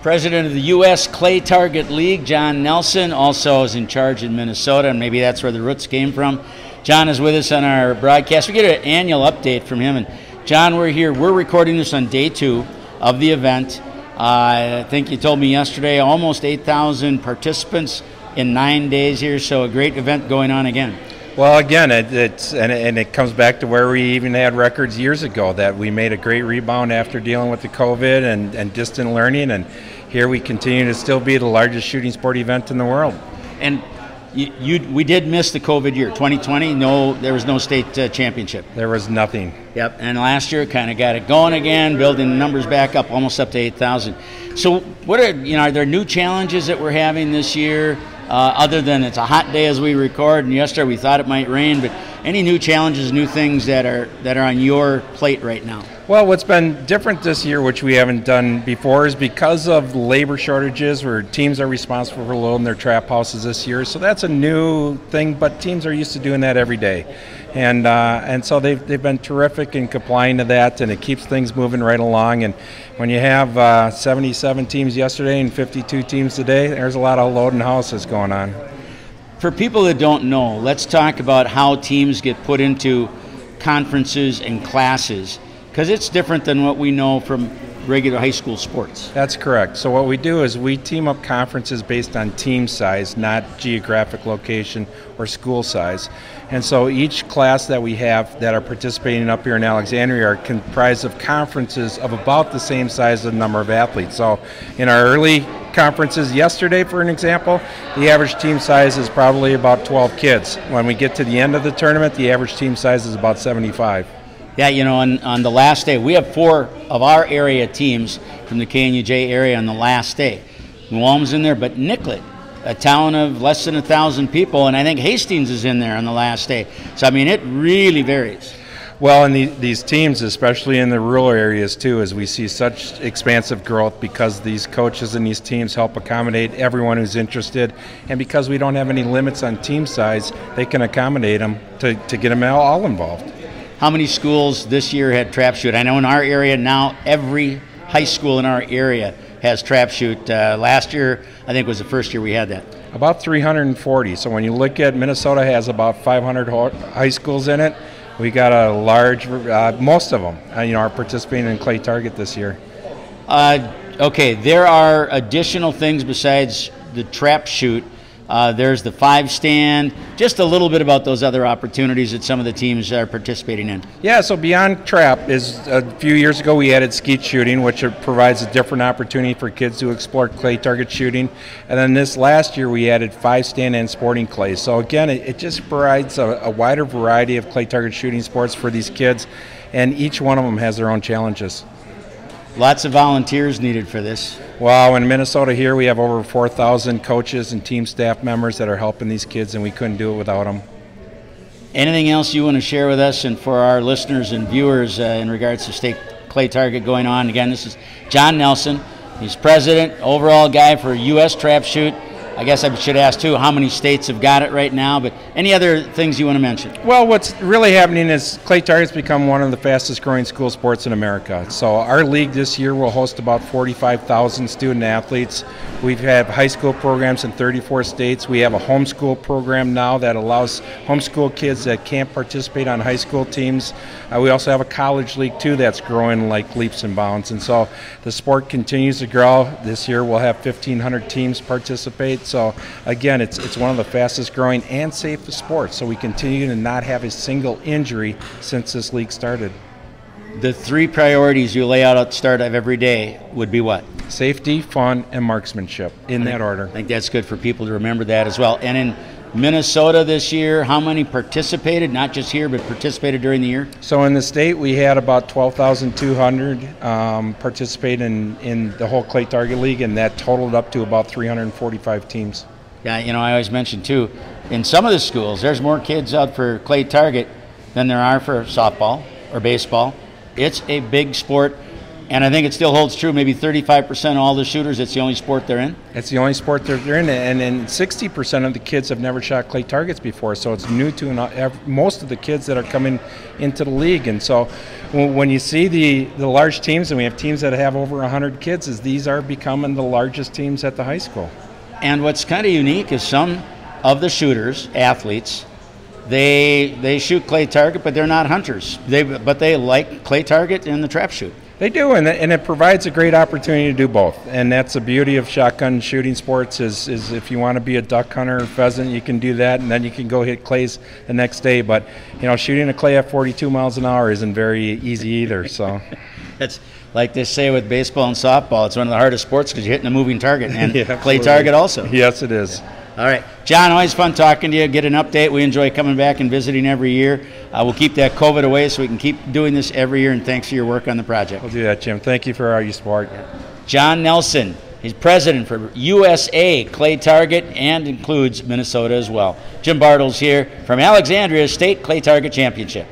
President of the U.S. Clay Target League, John Nelson, also is in charge in Minnesota, and maybe that's where the roots came from. John is with us on our broadcast. We get an annual update from him. And John, we're recording this on day 2 of the event. I think you told me yesterday, almost 8,000 participants in 9 days here, so a great event going on again. Well, again, it comes back to where we even had records years ago, that we made a great rebound after dealing with the COVID and distant learning, and here we continue to still be the largest shooting sport event in the world. And we did miss the COVID year, 2020. No, there was no state championship. There was nothing. Yep, and last year kind of got it going again, building the numbers back up, almost up to 8,000. So, are there new challenges that we're having this year? Other than it's a hot day as we record, and yesterday we thought it might rain, but any new challenges, new things that are on your plate right now? Well, what's been different this year, which we haven't done before, is because of labor shortages where teams are responsible for loading their trap houses this year. So that's a new thing, but teams are used to doing that every day. And so they've been terrific in complying to that, and it keeps things moving right along. And when you have 77 teams yesterday and 52 teams today, there's a lot of loading houses going on. For people that don't know, let's talk about how teams get put into conferences and classes, because it's different than what we know from regular high school sports. That's correct. So what we do is we team up conferences based on team size, not geographic location or school size. And so each class that we have that are participating up here in Alexandria are comprised of conferences of about the same size as the number of athletes. So in our early conferences yesterday, for an example, the average team size is probably about 12 kids. When we get to the end of the tournament, the average team size is about 75. Yeah, on the last day, we have 4 of our area teams from the KNUJ area on the last day. New Ulm's in there, but Nicollet, a town of less than 1,000 people, and I think Hastings is in there on the last day. So, I mean, it really varies. Well, and these teams, especially in the rural areas too, as we see such expansive growth because these coaches and these teams help accommodate everyone who's interested, and because we don't have any limits on team size, they can accommodate them to get them all involved. How many schools this year had trap shoot? I know in our area now, every high school in our area has trap shoot. Last year, I think was the first year we had that. About 340. So when you look at Minnesota has about 500 high schools in it. We got a large, most of them, are participating in Clay Target this year. Okay, there are additional things besides the trap shoot. There's the 5-stand. Just a little bit about those other opportunities that some of the teams are participating in. Yeah, so beyond trap is a few years ago we added skeet shooting, which provides a different opportunity for kids to explore clay target shooting. And then this last year we added 5-stand and sporting clay. So again, it just provides a wider variety of clay target shooting sports for these kids, and each one of them has their own challenges. Lots of volunteers needed for this. Wow, in Minnesota here we have over 4,000 coaches and team staff members that are helping these kids, and we couldn't do it without them. Anything else you want to share with us and for our listeners and viewers in regards to State Clay Target going on? Again, this is John Nelson. He's president, overall guy for U.S. Trap Shoot. I guess I should ask, too, how many states have got it right now, but any other things you want to mention? Well, what's really happening is Clay Target's become one of the fastest growing school sports in America. So our league this year will host about 45,000 student athletes. We've had high school programs in 34 states. We have a homeschool program now that allows homeschool kids that can't participate on high school teams. We also have a college league, too, that's growing like leaps and bounds. And so the sport continues to grow. This year we'll have 1,500 teams participate. So again, it's one of the fastest growing and safest sports. So we continue to not have a single injury since this league started. The 3 priorities you lay out at the start of every day would be what? Safety, fun, and marksmanship, in that order. I think that's good for people to remember that as well. And in Minnesota this year, how many participated, not just here, but participated during the year? So in the state, we had about 12,200 participate in the whole Clay Target League, and that totaled up to about 345 teams. Yeah, I always mention, too, in some of the schools, there's more kids out for Clay Target than there are for softball or baseball. It's a big sport. And I think it still holds true, maybe 35% of all the shooters, it's the only sport they're in? It's the only sport they're in, and 60% of the kids have never shot clay targets before, so it's new to most of the kids that are coming into the league. And so when you see the large teams, and we have teams that have over 100 kids, is these are becoming the largest teams at the high school. And what's kind of unique is some of the shooters, athletes, they shoot clay target, but they're not hunters. But they like clay target and the trap shoot. They do, and it provides a great opportunity to do both. And that's the beauty of shotgun shooting sports is if you want to be a duck hunter or pheasant, you can do that, and then you can go hit clays the next day. But, shooting a clay at 42 miles an hour isn't very easy either. So It's like they say with baseball and softball, it's one of the hardest sports because you're hitting a moving target, and yeah, clay target also. Yes, it is. All right. John, always fun talking to you, get an update. We enjoy coming back and visiting every year. We'll keep that COVID away so we can keep doing this every year, and thanks for your work on the project. We'll do that, Jim. Thank you for all your support. John Nelson, he's president for USA Clay Target and includes Minnesota as well. Jim Bartles here from Alexandria State Clay Target Championship.